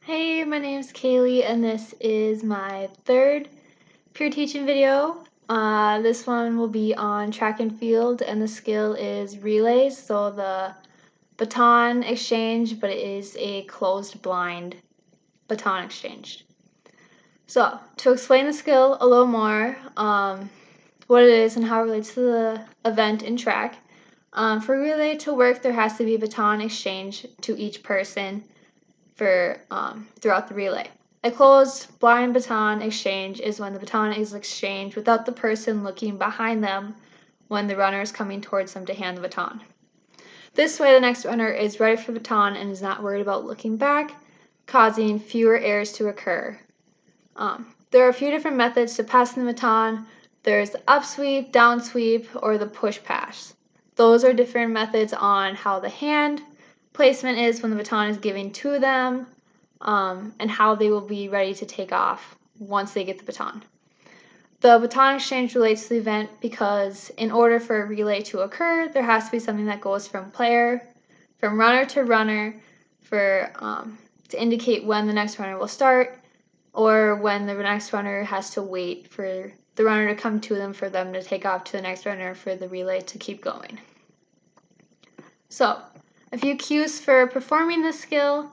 Hey, my name's Kaylee, and this is my third peer teaching video. This one will be on track and field, and the skill is relays, so the baton exchange, but it is a closed blind baton exchange. So, to explain the skill a little more, what it is and how it relates to the event in track, for relay to work, there has to be a baton exchange to each person for throughout the relay. A closed blind baton exchange is when the baton is exchanged without the person looking behind them when the runner is coming towards them to hand the baton. This way, the next runner is ready for the baton and is not worried about looking back, causing fewer errors to occur. There are a few different methods to passing the baton. There's the up sweep, down sweep, or the push pass. Those are different methods on how the hand placement is when the baton is given to them, and how they will be ready to take off once they get the baton. The baton exchange relates to the event because in order for a relay to occur, there has to be something that goes from runner to runner to indicate when the next runner will start, or when the next runner has to wait for the runner to come to them for them to take off to the next runner for the relay to keep going. So, a few cues for performing this skill.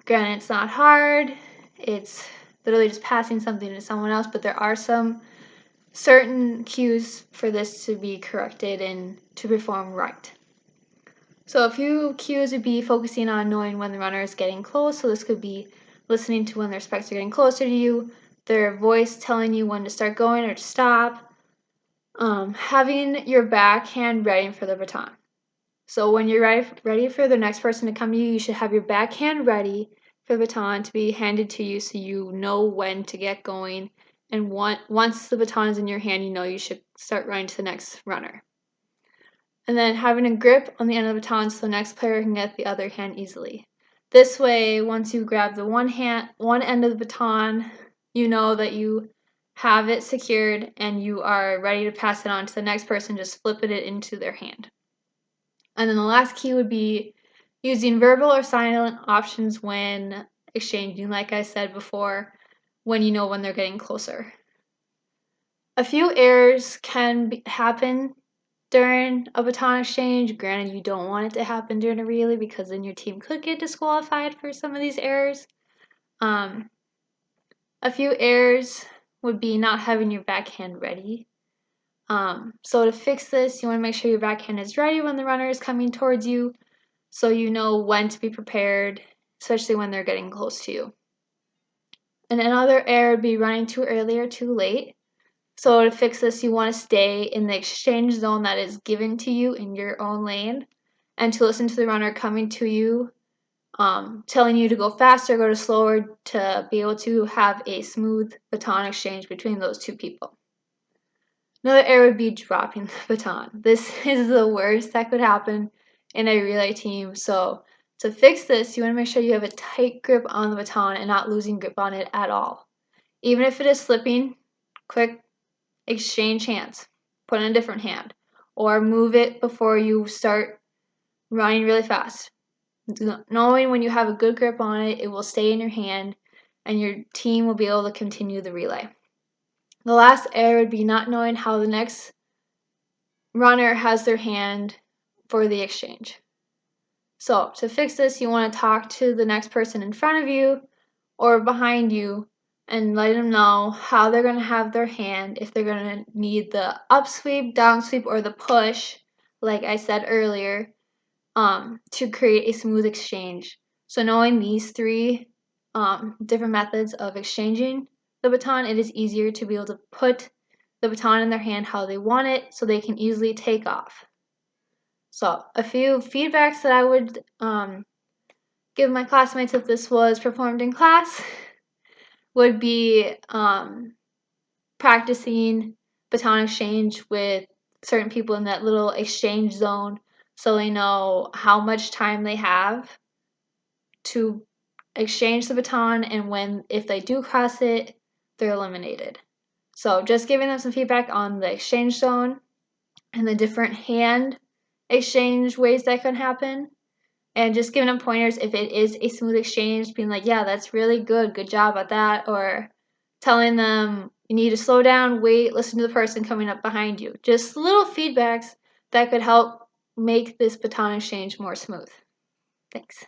Granted, it's not hard. It's literally just passing something to someone else, but there are some certain cues for this to be corrected and to perform right. So a few cues would be focusing on knowing when the runner is getting close. So this could be listening to when their specs are getting closer to you, their voice telling you when to start going or to stop, having your backhand ready for the baton. So when you're ready for the next person to come to you, you should have your backhand ready for the baton to be handed to you so you know when to get going. And once the baton is in your hand, you know you should start running to the next runner. And then having a grip on the end of the baton so the next player can get the other hand easily. This way, once you grab the one end of the baton, you know that you have it secured and you are ready to pass it on to the next person, just flipping it into their hand. And then the last key would be using verbal or silent options when exchanging, like I said before, when you know when they're getting closer. A few errors can happen during a baton exchange. Granted, you don't want it to happen during a relay because then your team could get disqualified for some of these errors. A few errors would be not having your backhand ready. So to fix this, you want to make sure your backhand is ready when the runner is coming towards you, so you know when to be prepared, especially when they're getting close to you. And another error would be running too early or too late. So to fix this, you want to stay in the exchange zone that is given to you in your own lane, and to listen to the runner coming to you, telling you to go faster, go to slower, to be able to have a smooth baton exchange between those two people. Another error would be dropping the baton. This is the worst that could happen in a relay team. So to fix this, you want to make sure you have a tight grip on the baton and not losing grip on it at all. Even if it is slipping, quick exchange hands. Put in a different hand. Or move it before you start running really fast. Knowing when you have a good grip on it, it will stay in your hand and your team will be able to continue the relay. The last error would be not knowing how the next runner has their hand for the exchange. So to fix this, you want to talk to the next person in front of you or behind you and let them know how they're going to have their hand, if they're going to need the up sweep, down sweep, or the push, like I said earlier, to create a smooth exchange. So knowing these three different methods of exchanging the baton, it is easier to be able to put the baton in their hand how they want it so they can easily take off. So a few feedbacks that I would give my classmates if this was performed in class would be practicing baton exchange with certain people in that little exchange zone so they know how much time they have to exchange the baton, and if they do cross it, they're eliminated. So just giving them some feedback on the exchange zone and the different hand exchange ways that can happen. and just giving them pointers if it is a smooth exchange, being like, yeah, that's really good, good job at that, or telling them you need to slow down, wait, listen to the person coming up behind you. Just little feedbacks that could help make this baton exchange more smooth. Thanks.